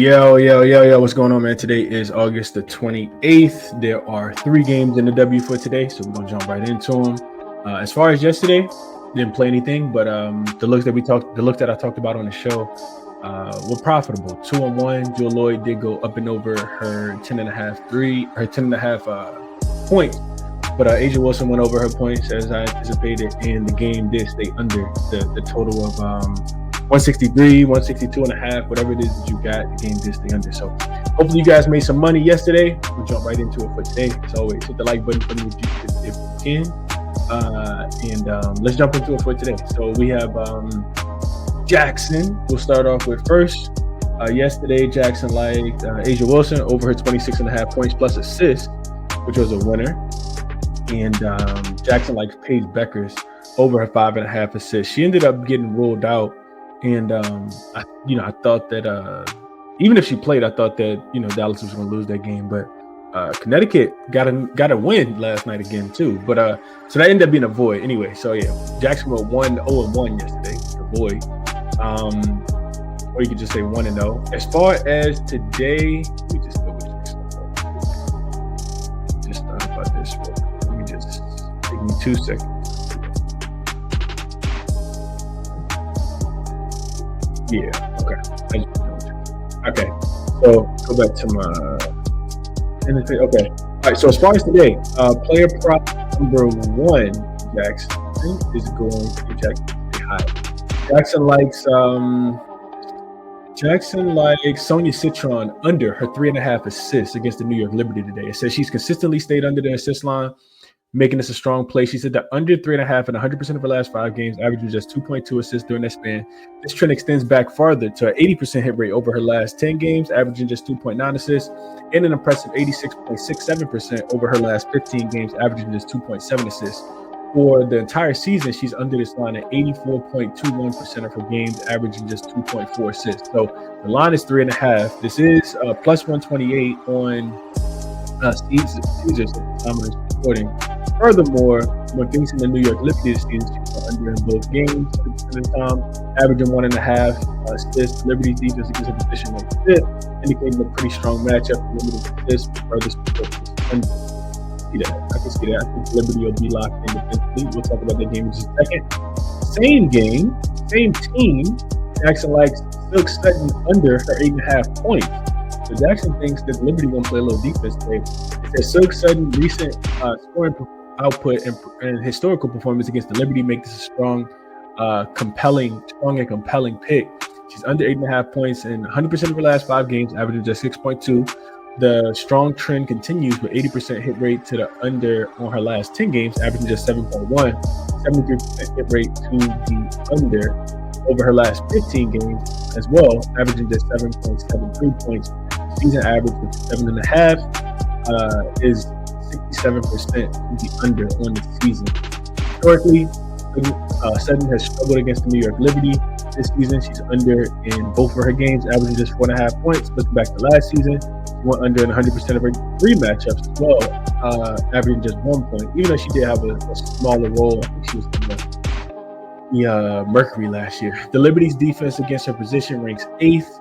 Yo, what's going on, man? Today is August the 28th. There are 3 games in the W for today, so we're going to jump right into them. As far as yesterday, didn't play anything, but the looks that I talked about on the show were profitable. 2-1. Jewel Lloyd did go up and over her 10.5 points, but Asia Wilson went over her points as I anticipated, and the game did stay under the total of 163, 162.5, whatever it is that you got, the game did stay under. So hopefully you guys made some money yesterday. We'll jump right into it for today. As always, hit the like button for me if you can. And let's jump into it for today. So we have Jackson. We'll start off with first. Yesterday, Jackson liked Asia Wilson over her 26.5 points plus assists, which was a winner. And Jackson likes Paige Beckers over her 5.5 assists. She ended up getting ruled out. And I thought that even if she played, I thought that Dallas was going to lose that game. But Connecticut got a win last night again too. But so that ended up being a void anyway. So yeah, Jackson went 1-0-1 yesterday. The void, or you could just say 1-0. As far as today, we just thought about this. Let me just take me 2 seconds. Yeah. Okay. So go back to my. Okay. All right. So as far as today, player prop number 1, Jackson is going to Jackson high. Jackson likes Sonia Citron under her 3.5 assists against the New York Liberty today. It says she's consistently stayed under the assist line, making this a strong play. She said that under 3.5 in 100% of her last 5 games, averaging just 2.2 assists during that span. This trend extends back farther to an 80% hit rate over her last 10 games, averaging just 2.9 assists, and an impressive 86.67% over her last 15 games, averaging just 2.7 assists. For the entire season, she's under this line at 84.21% of her games, averaging just 2.4 assists. So the line is 3.5. This is plus 128 on Caesars at the time of this recording. Furthermore, when facing the New York Liberty this season, she was under in both games at the time, averaging 1.5 assists. Liberty's defense against a position like 5th, indicating a pretty strong matchup for limited assists. Further support this under. I can see that. I think Liberty will be locked in defensively. We'll talk about that game in just a second. Same game, same team. Jackson likes Silk Sutton under her 8.5 points. So Jackson thinks that Liberty going to play a little defense today. It says Silk Sutton recent scoring output and historical performance against the Liberty make this a strong and compelling pick. She's under 8.5 points in 100% of her last 5 games, averaging just 6.2. The strong trend continues with 80% hit rate to the under on her last 10 games, averaging just 7.1. 73% hit rate to the under over her last 15 games as well, averaging just 7.73 points. Season average with 7.5 is 67% to the under on the season. Historically, Sutton has struggled against the New York Liberty this season. She's under in both of her games, averaging just 4.5 points. Looking back to last season, she went under in 100% of her 3 matchups as well, averaging just 1 point. Even though she did have a smaller role, I think she was in the Mercury last year. The Liberty's defense against her position ranks 8th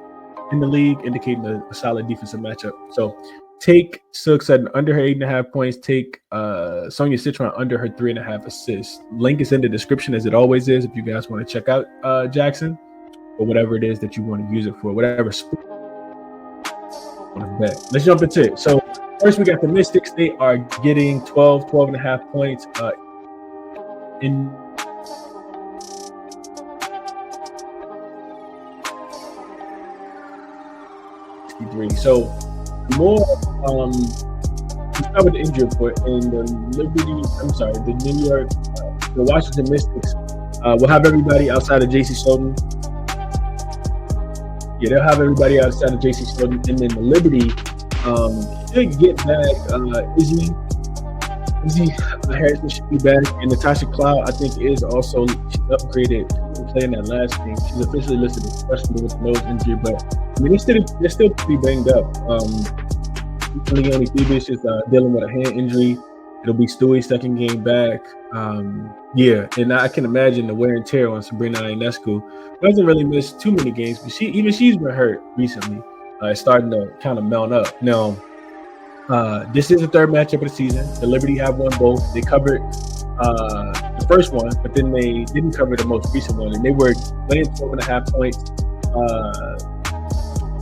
in the league, indicating a solid defensive matchup. So take Silk Sutton under her 8.5 points. Take Sonia Citron under her 3.5 assists. Link is in the description, as it always is, if you guys want to check out Jackson or whatever it is that you want to use it for, whatever sport you want to bet. Let's jump into it. So first, we got the Mystics. They are getting 12.5 points in. So more we start with the injury report in the the Washington Mystics will have everybody outside of JC Sheldon. Yeah, they'll have everybody outside of JC Sheldon, and then the Liberty should get back Izzy Harrison should be back, and Natasha Cloud I think is also, she's upgraded to playing that last game. She's officially listed as questionable with the nose injury, but I mean they're still pretty banged up. Leonie Thiebisch is dealing with a hand injury. It'll be Stewie's second game back. And I can imagine the wear and tear on Sabrina Ionescu, who hasn't really missed too many games, but she's been hurt recently. It's starting to kind of mount up. Now, this is the third matchup of the season. The Liberty have won both. They covered the first one, but then they didn't cover the most recent one, and they were laying 12.5 points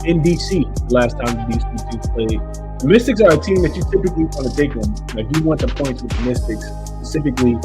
in DC the last time these two teams played. The Mystics are a team that you typically want to take them. Like, you want the points with the Mystics, specifically,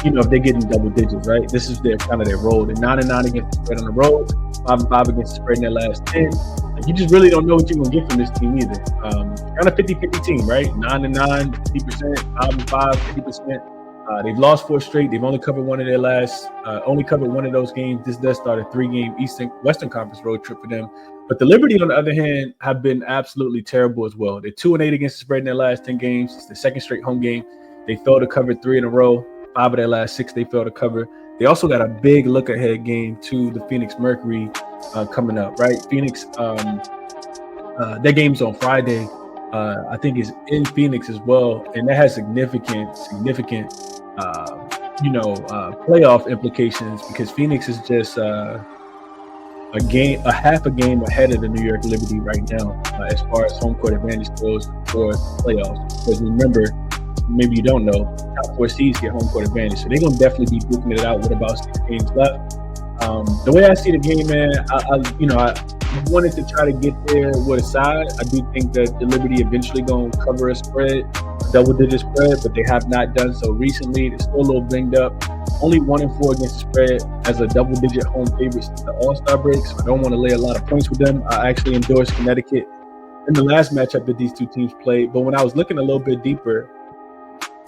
if they're getting double digits, right? This is their kind of their role. They're 9-9 against the spread on the road, 5-5 against the spread in their last 10. Like, you just really don't know what you're going to get from this team either. Kind of 50-50 team, right? 9-9, 50%, 5-5, 50%. They've lost 4 straight. They've only covered one of their last, only covered one of those games. This does start a 3-game Western Conference road trip for them. But the Liberty, on the other hand, have been absolutely terrible as well. They're 2-8 against the spread in their last 10 games. It's the second straight home game. They failed to cover 3 in a row. 5 of their last 6 they failed to cover. They also got a big look-ahead game to the Phoenix Mercury coming up, right? Phoenix, their game's on Friday. I think is in Phoenix as well, and that has significant playoff implications, because Phoenix is just a half a game ahead of the New York Liberty right now as far as home court advantage goes for playoffs. Because remember, maybe you don't know, top 4 seeds get home court advantage, so they're gonna definitely be duking it out with about 6 games left. The way I see the game, man, I wanted to try to get there with a side. I do think that the Liberty eventually going to cover a spread, double-digit spread, but they have not done so recently. They're still a little banged up. Only 1-4 against the spread as a double-digit home favorite since the All-Star break, so I don't want to lay a lot of points with them. I actually endorsed Connecticut in the last matchup that these two teams played, but when I was looking a little bit deeper,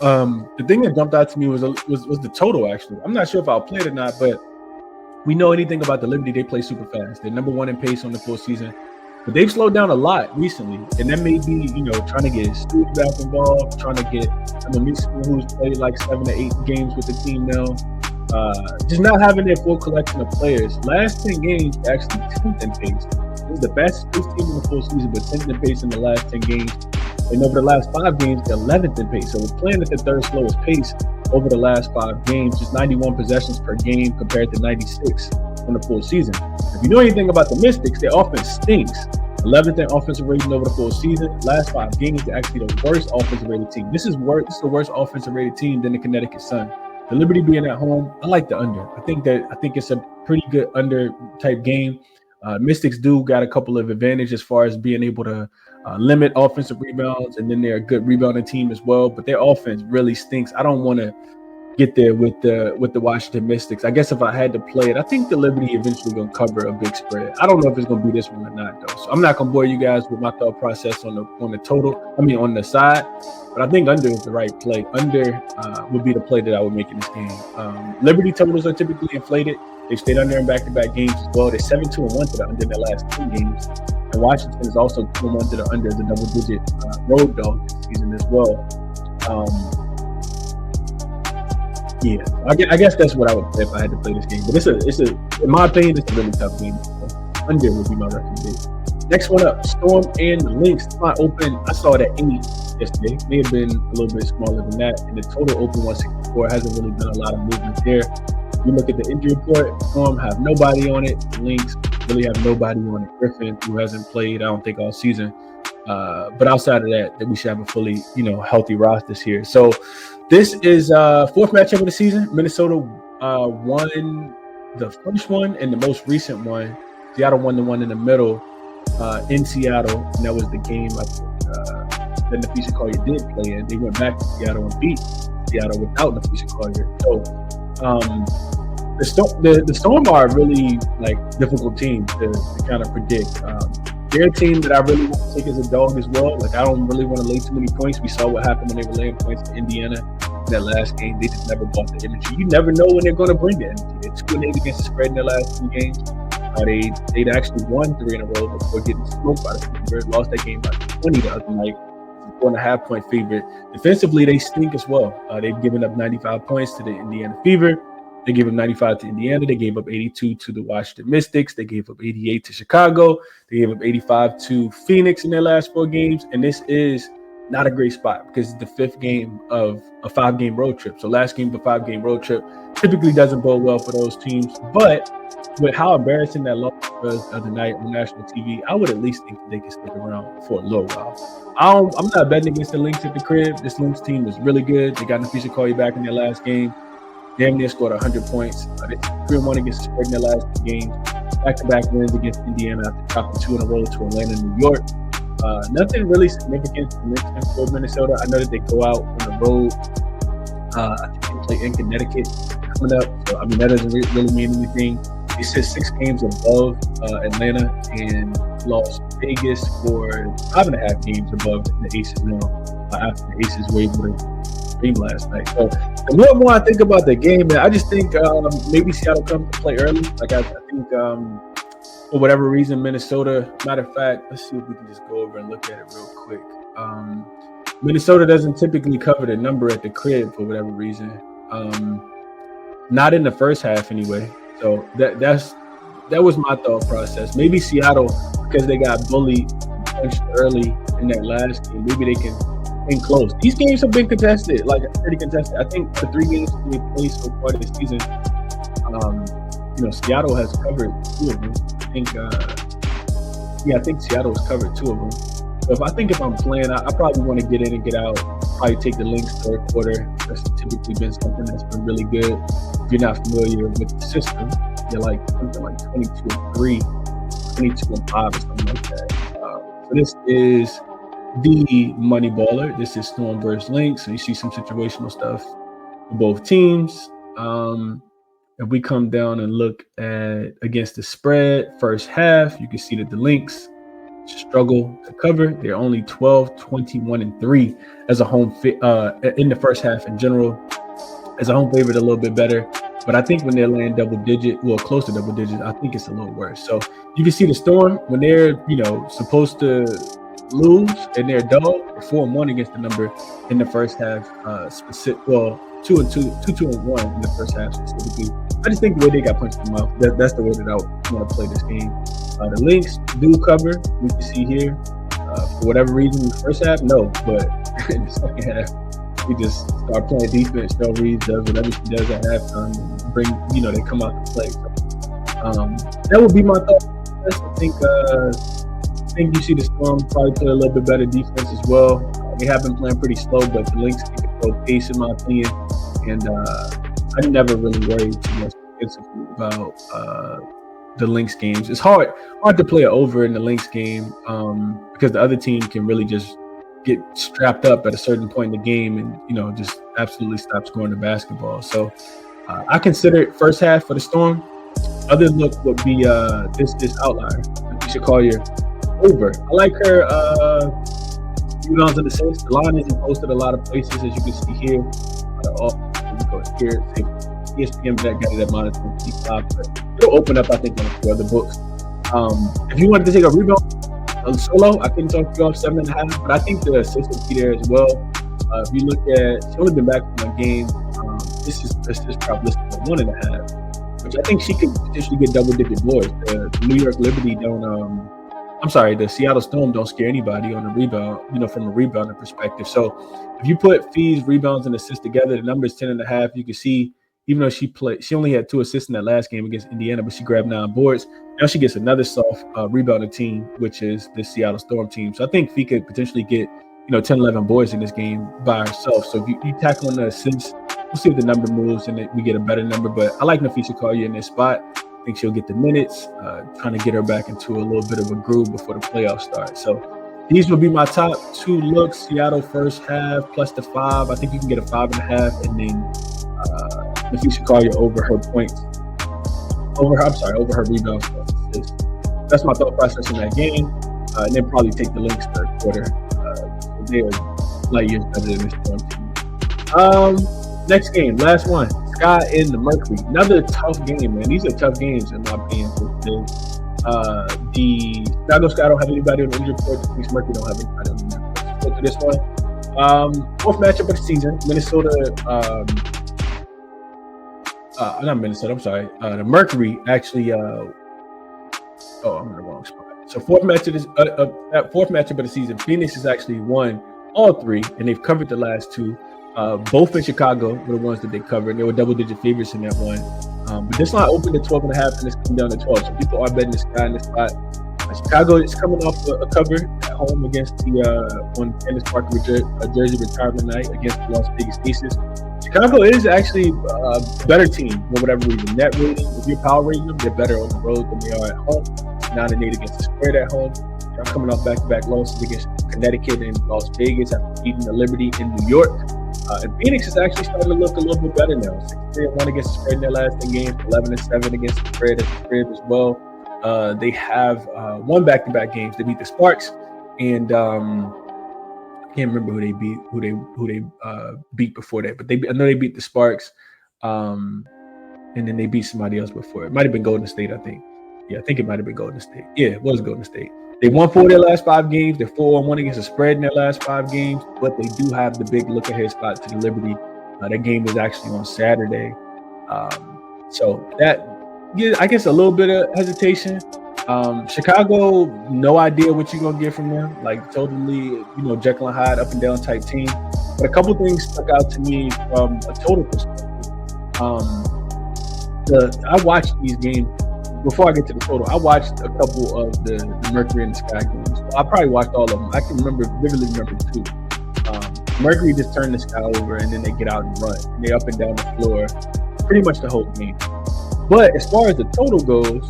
the thing that jumped out to me was the total, actually. I'm not sure if I'll play it or not, but we know anything about the Liberty, they play super fast. They're number 1 in pace on the full season, but they've slowed down a lot recently. And that may be, trying to get Stu back involved, trying to get who's played like 7 to 8 games with the team now. Just not having their full collection of players. Last 10 games, actually 10th in pace. This is the best pace team in the full season, but 10th in pace in the last 10 games. And over the last 5 games, they're 11th in pace. So we're playing at the third slowest pace over the last 5 games, just 91 possessions per game compared to 96 on the full season. If you know anything about the Mystics, their offense stinks. 11th in offensive rating over the full season. Last 5 games, they're actually the worst offensive rated team. This is the worst offensive rated team than the Connecticut Sun. The Liberty being at home, I like the under. I think it's a pretty good under type game. Mystics do got a couple of advantages as far as being able to limit offensive rebounds, and then they're a good rebounding team as well. But their offense really stinks. I don't want to get there with the Washington Mystics. I guess if I had to play it, I think the Liberty eventually going to cover a big spread. I don't know if it's going to be this one or not, though. So I'm not going to bore you guys with my thought process on the total. I mean, on the side. But I think under is the right play. Under would be the play that I would make in this game. Liberty totals are typically inflated. They've stayed under in back-to-back games as well. They're 7-2-1 to the under in their last 2 games. And Washington is also 2-1 to the under as a double-digit road dog this season as well. Yeah, I guess that's what I would play if I had to play this game. But it's a in my opinion, it's a really tough game. Under would be my recommendation. Next one up, Storm and Lynx. Spot open. I saw it at 8 yesterday. May have been a little bit smaller than that. And the total open 164. Hasn't really been a lot of movement there. If you look at the injury report, Storm have nobody on it. Lynx really have nobody on it. Griffin, who hasn't played, I don't think, all season. But outside of that we should have a fully, healthy roster this year. So this is 4th matchup of the season. Minnesota won the first one and the most recent one. Seattle won the one in the middle in Seattle, and that was the game that Nafisa Collier did play in. They went back to Seattle and beat Seattle without Nafisa Collier. So the Storm are a really difficult team to kind of predict. They're a team that I really want to take as a dog as well. I don't really want to lay too many points. We saw what happened when they were laying points to Indiana in that last game. They just never bought the energy. You never know when they're going to bring the energy. They're 2-8 against the spread in their last 2 games. They'd actually won 3 in a row before getting smoked by the Fever. Lost that game by 20 the other night. 4.5-point favorite. Defensively, they stink as well. They've given up 95 points to the Indiana Fever. They gave up 95 to Indiana. They gave up 82 to the Washington Mystics. They gave up 88 to Chicago. They gave up 85 to Phoenix in their last 4 games. And this is not a great spot because it's the 5th game of a 5-game road trip. So last game of a 5-game road trip typically doesn't bode well for those teams. But with how embarrassing that loss was the other night on national TV, I would at least think they can stick around for a little while. I'm not betting against the Lynx at the crib. This Lynx team is really good. They got Nafisa Collier back in their last game. Damn near scored 100 points. They 3-1 against the spread in their last 2 games. Back-to-back wins against Indiana after dropping 2 in a row to Atlanta and New York. Nothing really significant to mention for Minnesota. I know that they go out on the road. I think they play in Connecticut coming up. So, I mean, that doesn't really mean anything. They sit 6 games above Atlanta and lost Vegas for 5.5 games above the Aces now after the Aces were able to dream last night. So the more I think about the game, man, I just think maybe Seattle comes to play early. Like I think for whatever reason, Minnesota, matter of fact, let's see if we can just go over and look at it real quick. Minnesota doesn't typically cover the number at the crib for whatever reason. Not in the first half anyway. So that was my thought process. Maybe Seattle, because they got bullied punched early in that last game, maybe they can end close. These games have been contested, like pretty contested. I think the 3 games they played so far this season, Seattle has covered 2 of them. I think Seattle has covered 2 of them. So if I'm playing, I probably want to get in and get out. Probably take the Lynx third quarter. That's typically been something that's been really good. If you're not familiar with the system, you're like something like 22-3, 22-5, or something like that. So this is the money baller. This is Storm versus Lynx. So you see some situational stuff for both teams. If we come down and look at against the spread, first half, you can see that the Lynx struggle to cover. They're only 12, 21, and 3 as a home in the first half in general. As a home favorite, a little bit better. But I think when they're laying close to double digits, I think it's a little worse. So you can see the Storm when they're, supposed to lose and they're dog, they're 4-1 against the number in the first half. 2-2-1 in the first half specifically. I just think the way they got punched in the mouth, that's the way that I want to play this game. The Lynx do cover. We can see here. For whatever reason, in the first half, no. But in the second half, we just start playing defense. Del Reeves does whatever she does at halftime and they come out to play. So, that would be my thought. I think you see the Storm probably play a little bit better defense as well. They have been playing pretty slow, but the Lynx can control pace, in my opinion. And I never really worried too much about the Lynx games. It's hard to play it over in the Lynx game because the other team can really just get strapped up at a certain point in the game and just absolutely stop scoring the basketball. So I consider it first half for the Storm. Other look would be this outlier. You should call your over. I like her rebounds and assists. The line isn't posted a lot of places, as you can see here. ESPN got it at -25, but it'll open up, I think, on a few other books. If you wanted to take a rebound solo, I couldn't talk you off 7.5, but I think the assist will be there as well. If you look at, she's only been back from 1 game. This is probably listed at 1.5, which I think she could potentially get double-digit boards. The New York Liberty the Seattle Storm don't scare anybody on the rebound, from a rebounding perspective. So if you put fees, rebounds, and assists together, the number is 10.5. You can see, even though she only had 2 assists in that last game against Indiana, but she grabbed 9 boards. Now she gets another soft rebounding team, which is the Seattle Storm team. So I think Fee could potentially get, 10, 11 boards in this game by herself. So if you tackle on the assists, we'll see if the number moves and we get a better number. But I like Nafisa Collier in this spot. I think she'll get the minutes, trying to get her back into a little bit of a groove before the playoffs start. So these will be my top 2 looks. Seattle first half plus the 5. I think you can get a 5.5, and then Nafisa Collier over her points, over her rebounds. That's my thought process in that game, and then probably take the Lynx third quarter. They are light years better than this Storm team. Next game, last one. Sky and the Mercury. Another tough game, man. These are tough games in my opinion. The Chicago Sky don't have anybody on the injury report. The Phoenix Mercury don't have anybody on the injury report. Go to this one. Fourth matchup of the season. The Mercury actually. I'm in the wrong spot. So fourth matchup of the season. Phoenix has actually won all three, and they've covered the last two. Both in Chicago were the ones that they covered. They were double-digit favorites in that one. But this line opened at 12.5, and it's come down to 12. So people are betting the Sky in this spot. Chicago is coming off a cover at home against the on Candace Parker jersey retirement night against the Las Vegas Aces. Chicago is actually a better team for whatever reason. Net rating, if you're power rating them, they're better on the road than they are at home. 9-8 against the spread at home. They're coming off back-to-back losses against Connecticut and Las Vegas after beating the Liberty in New York. And Phoenix is actually starting to look a little bit better now. 6-3-1 against the spread in their last 10 games, 11-7 against the spread at the crib as well. They have won back-to-back games. They beat the Sparks, and I can't remember who they beat before that. But I know they beat the Sparks, and then they beat somebody else before. It might have been Golden State, I think. Yeah, I think it might have been Golden State. Yeah, it was Golden State. They won 4 of their last 5 games. They're 4-1 against the spread in their last 5 games, but they do have the big look-ahead spot to the Liberty. That game is actually on Saturday. So that, yeah, I guess a little bit of hesitation. Chicago, no idea what you're going to get from them. Like, totally, Jekyll and Hyde, up and down type team. But a couple things stuck out to me from a total perspective. I watched these games. Before I get to the total, I watched a couple of the Mercury and the Sky games. I probably watched all of them. I can vividly remember 2. Mercury just turned the Sky over, and then they get out and run. And they up and down the floor pretty much the whole game. But as far as the total goes,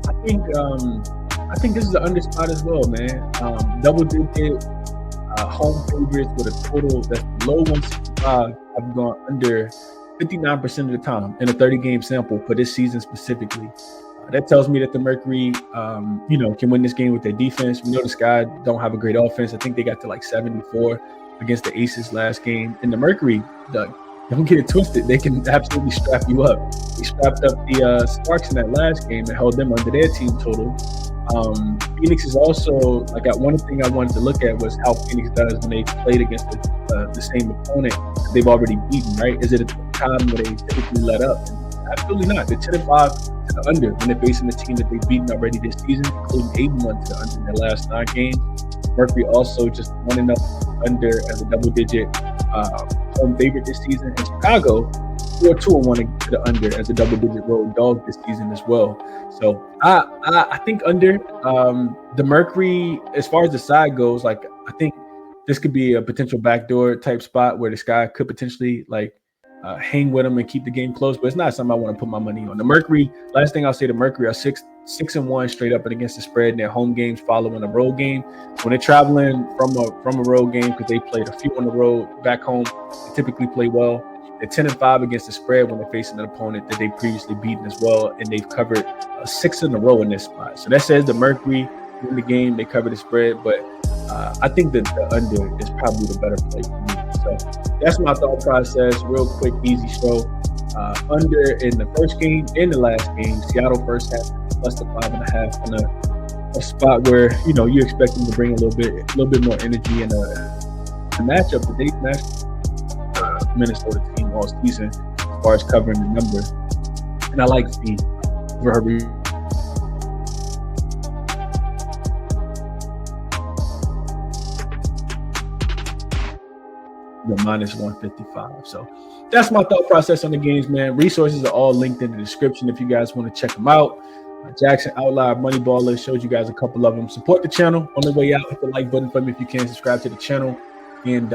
I think this is an under spot as well, man. Double-digit home favorites with a total that's below 165 have gone under 59% of the time in a 30-game sample for this season specifically. That tells me that the Mercury, can win this game with their defense. We know the Sky don't have a great offense. I think they got to like 74 against the Aces last game. And the Mercury, don't get it twisted. They can absolutely strap you up. They strapped up the Sparks in that last game and held them under their team total. Phoenix is also, one thing I wanted to look at was how Phoenix does when they played against the same opponent that they've already beaten, right? Is it a time where they typically let up? Absolutely not. They're 10-5 to the under when they're facing the team that they've beaten already this season, including 8-1 to the under in their last 9 games. Mercury also just 1-0 under as a double-digit home favorite this season. In Chicago, 4-2-1 to the under as a double-digit road dog this season as well. So I think under. The Mercury, as far as the side goes, I think this could be a potential backdoor type spot where the Sky could potentially hang with them and keep the game close, but it's not something I want to put my money on. The Mercury, last thing I'll say, the Mercury are 6-1 straight up and against the spread in their home games following a road game. When they're traveling from a road game, because they played a few on the road back home, they typically play well. They're 10-5 against the spread when they're facing an opponent that they've previously beaten as well, and they've covered 6 in a row in this spot. So that says the Mercury win the game, they cover the spread, but I think that the under is probably the better play for me. So that's my thought process. Real quick, easy show. Under in the first game and the last game. Seattle first half plus the 5.5 in a spot where you expect them to bring a little bit more energy and a matchup that they've matched Minnesota team all season as far as covering the number. And I like the minus 155. So that's my thought process on the games, man. Resources are all linked in the description if you guys want to check them out. Jackson Outlier Moneyballer showed you guys a couple of them. Support the channel on the way out. Hit the like button for me if you can. Subscribe to the channel, and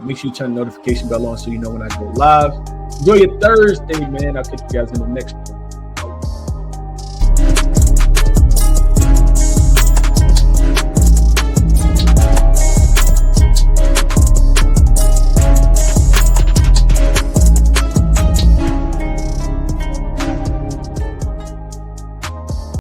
make sure you turn the notification bell on so you know when I go live. Enjoy your Thursday, man. I'll catch you guys in the next one.